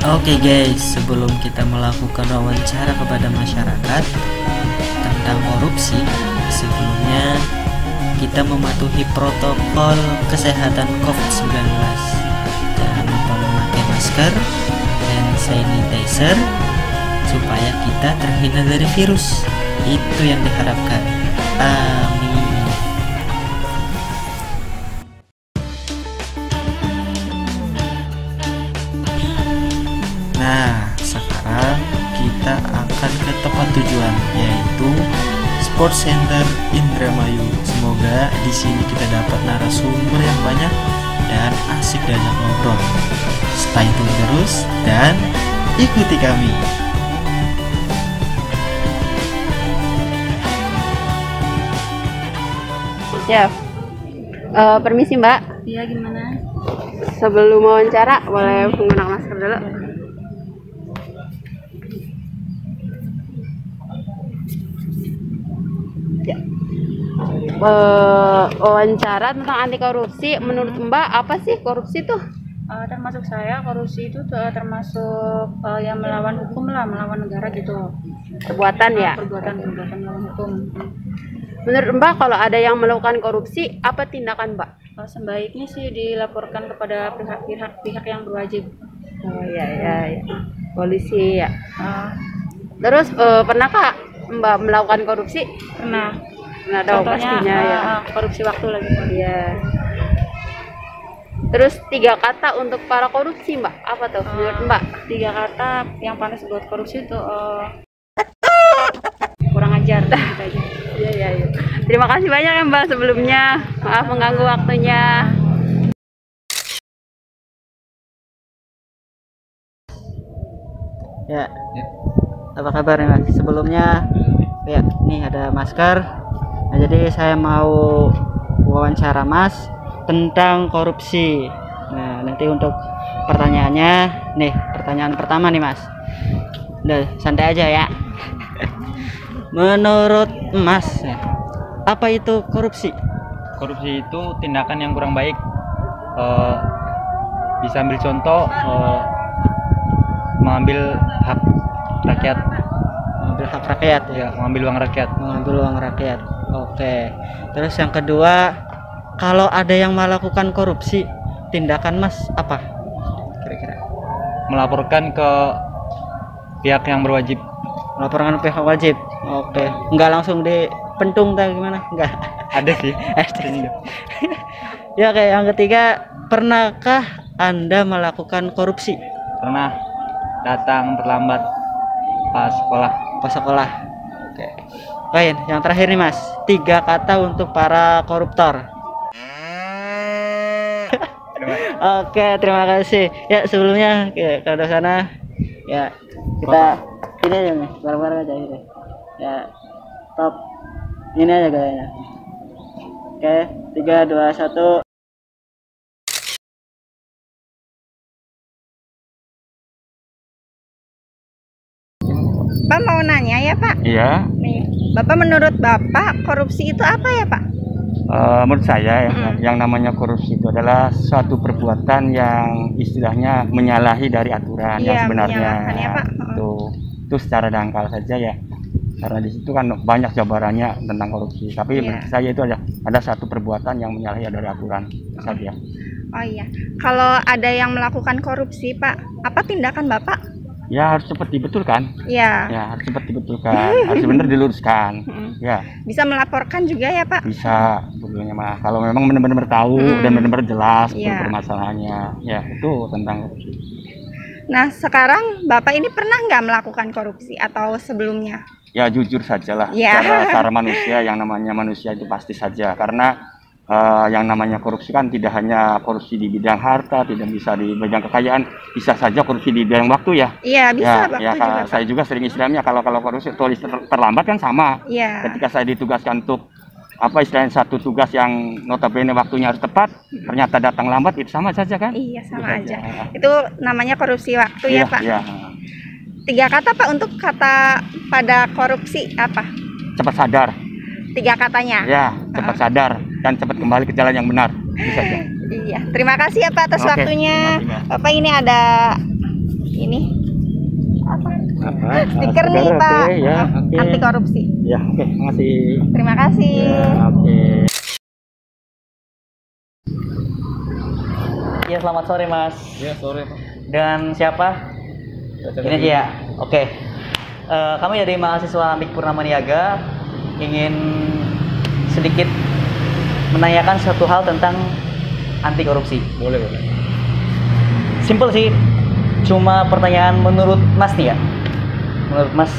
Oke guys, sebelum kita melakukan wawancara kepada masyarakat tentang korupsi, sebelumnya kita mematuhi protokol kesehatan COVID-19. Jangan lupa memakai masker dan sanitizer supaya kita terhindar dari virus. Itu yang diharapkan. Amin. Nah, sekarang kita akan ke tempat tujuan, yaitu Sports Center Indramayu. Semoga di sini kita dapat narasumber yang banyak dan asik diajak ngobrol. Stay tune terus dan ikuti kami. Ya, permisi Mbak. Iya, gimana? Sebelum wawancara boleh menggunakan masker dulu. Ya. Wawancara tentang anti korupsi. Menurut Mbak apa sih korupsi tuh? Termasuk saya, korupsi itu termasuk yang melawan hukum lah, melawan negara gitu. Perbuatan ya? Perbuatan melawan hukum. Menurut Mbak kalau ada yang melakukan korupsi, apa tindakan Mbak? Sebaiknya sih dilaporkan kepada pihak yang berwajib. Oh iya. Polisi ya. Terus Terus pernahkah Mbak melakukan korupsi? pernah. Nah, tahu Contohnya pastinya ya. korupsi waktu lagi. Iya. Terus 3 kata untuk para korupsi Mbak, apa tuh menurut Mbak? 3 kata yang panas buat korupsi itu kurang ajar gitu aja. Iya. Terima kasih banyak ya Mbak sebelumnya. Maaf mengganggu waktunya. Ya, apa kabar nih Mas? Sebelumnya, ya, nih ada masker. Nah, jadi saya mau wawancara Mas tentang korupsi. Nah, nanti untuk pertanyaannya, nih pertanyaan pertama nih Mas. Udah santai aja ya. Menurut Mas, apa itu korupsi? Korupsi itu tindakan yang kurang baik. Bisa ambil contoh, mengambil hak rakyat, Mengambil hak rakyat ya. ya, mengambil uang rakyat. Mengambil uang rakyat. Oke. Terus yang kedua, kalau ada yang melakukan korupsi, tindakan Mas apa? Kira-kira. Melaporkan ke pihak yang berwajib. Melaporkan pihak wajib. Oke. Enggak langsung dipentung atau gimana? Enggak. Ada sih. Ya, kayak yang ketiga, pernahkah Anda melakukan korupsi Pernah datang terlambat pas sekolah. pas sekolah? Oke. Lain, yang terakhir nih Mas, 3 kata untuk para koruptor. Oke, terima kasih. Ya, sebelumnya ke sana ya kita ini aja nih, bareng-bareng aja gitu. Ya, top. Ini aja gayanya. Oke, 3 2 1. Pak mau nanya ya Pak, Iya, nih Bapak menurut Bapak korupsi itu apa ya Pak? menurut saya yang namanya korupsi itu adalah suatu perbuatan yang istilahnya menyalahi dari aturan yang Iya, sebenarnya. menyalahkan ya, Pak. Itu secara dangkal saja ya. Karena di situ kan banyak jabarannya tentang korupsi. Tapi Iya. menurut saya itu ada satu perbuatan yang menyalahi dari aturan saja. Oh iya, kalau ada yang melakukan korupsi Pak, apa tindakan Bapak? Ya harus cepat dibetulkan. Ya, Ya harus cepat dibetulkan. Harus benar diluruskan. Ya bisa melaporkan juga ya Pak? bisa sebetulnya mah. Kalau memang benar-benar tahu dan benar-benar jelas Iya. permasalahannya. Ya itu tentang korupsi. Nah sekarang Bapak ini pernah nggak melakukan korupsi atau sebelumnya? Ya jujur sajalah. Ya. Cara manusia, yang namanya manusia itu pasti saja. Karena yang namanya korupsi kan tidak hanya korupsi di bidang harta, tidak bisa di bidang kekayaan, bisa saja korupsi di bidang waktu ya. Iya bisa waktu ya juga Pak. saya juga sering istilahnya kalau korupsi tulis terlambat kan sama. Iya. Ketika saya ditugaskan untuk apa istilahnya satu tugas yang notabene waktunya harus tepat, ternyata datang lambat, itu sama saja kan? Iya sama Itu aja. saja. Itu namanya korupsi waktu ya Pak. Iya. 3 kata Pak untuk kata pada korupsi apa? Cepat sadar. 3 katanya. Ya, cepat sadar dan cepat kembali ke jalan yang benar. Bisa saja. Iya, terima kasih ya Pak atas Oke, waktunya. terima kasih, Mbak. Bapak ini ada ini apa? Apa? Stiker nih Stiker, Pak. oke, ya, oke. Anti korupsi. Ya, oke, makasih. Terima kasih. Ya, oke. Ya, selamat sore Mas. Ya, sore Pak. Dan siapa? Ini aja ya. Oke. Kami dari mahasiswa Mik Purnama Niaga ingin sedikit menanyakan satu hal tentang anti korupsi. Boleh, boleh. Simple sih. Cuma pertanyaan menurut Mas nih ya. Menurut Mas,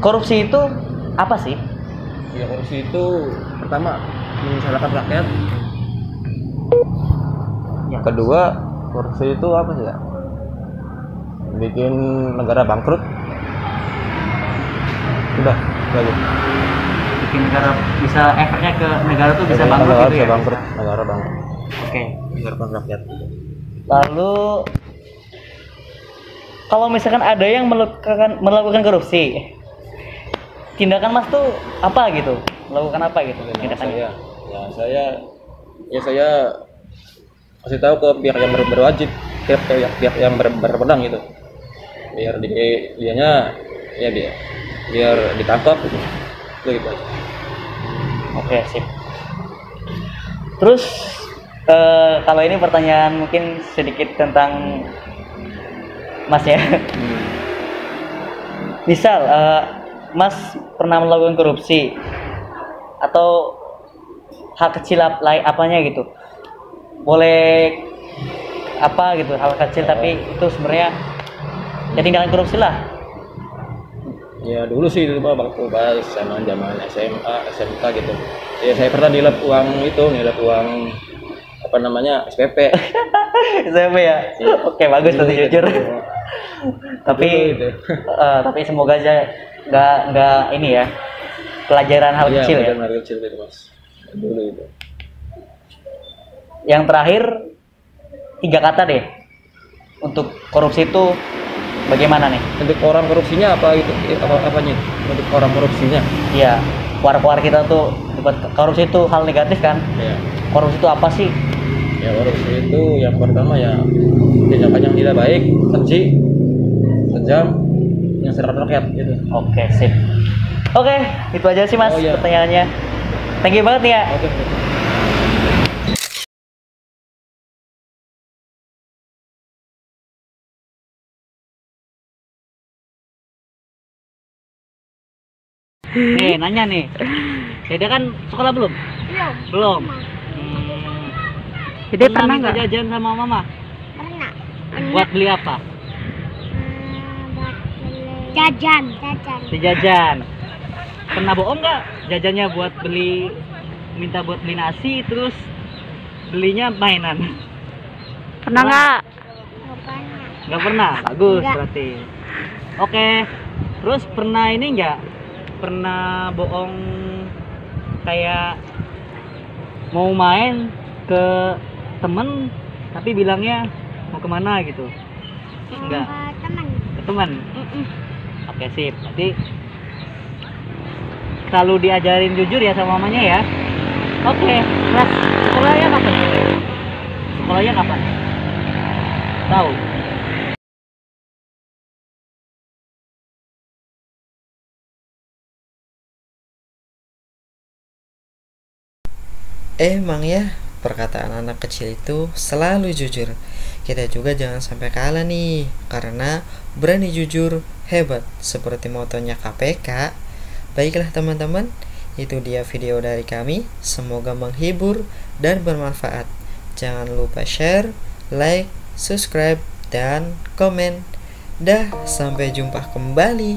korupsi itu apa sih? Ya, korupsi itu pertama mensalahkan rakyat. Ya. Kedua, korupsi itu apa sih ya? Bikin negara bangkrut. Udah, lagi. Bikin negara bisa efeknya ke negara tuh bisa bangkrut negara gitu bisa ya. bangkrut, negara bangkrut. Oke. Mensalahkan rakyat. Lalu kalau misalkan ada yang melakukan korupsi, tindakan Mas tuh apa gitu? Melakukan apa gitu tindakannya? Saya kasih tahu ke pihak yang berwajib, pihak yang berwenang gitu. Biar biar ditangkap gitu. Itu gitu aja. Oke, sip. Terus kalau ini pertanyaan mungkin sedikit tentang Mas ya. Misal Mas pernah melakukan korupsi atau hal kecil apanya gitu, boleh apa gitu, hal kecil tapi itu sebenarnya ya tindakan korupsi lah. Ya dulu sih Pak, waktu pas zaman SMA, SMK gitu. Ya saya pernah nilap uang apa namanya SPP. SMP ya. Oke, bagus tadi jujur. Tapi Gitu. tapi semoga aja nggak ini ya, pelajaran hal Iya, kecil ya. hal kecil gitu Mas. Dulu itu. Yang terakhir 3 kata deh untuk korupsi itu bagaimana nih? Untuk orang korupsinya apa itu? Apanya? Untuk orang korupsinya? Iya, keluar kita tuh korupsi itu hal negatif kan? Ya. Korupsi itu apa sih? Ya korupsi itu yang pertama ya tindakan yang tidak baik, keji, kejam, yang serang rakyat gitu. Oke, sip. Oke, itu aja sih Mas Oh, iya. pertanyaannya. Thank you banget nih ya. Oke. Nih, nanya nih. Dede kan sekolah belum? Belum. Jadi pernah minta nggak? jajan sama mama? Pernah. Buat beli apa? Buat jajan. Beli jajan. Pernah bohong nggak jajannya buat minta buat beli nasi terus belinya mainan? Pernah nggak? Nggak pernah. Bagus Nggak. berarti. Oke. Terus pernah ini nggak? Pernah bohong kayak mau main ke temen tapi bilangnya mau kemana gitu? Enggak. Teman. Ke teman. Oke, sip. Nanti selalu diajarin jujur ya sama mamanya ya. Oke. Kelas sekolahnya kapan? Sekolahnya kapan? Tahu? Emang ya, perkataan anak kecil itu selalu jujur. Kita juga jangan sampai kalah nih, karena berani jujur hebat, seperti motonya KPK. Baiklah teman-teman, itu dia video dari kami. Semoga menghibur dan bermanfaat. Jangan lupa share, like, subscribe, dan komen. Dah, sampai jumpa kembali.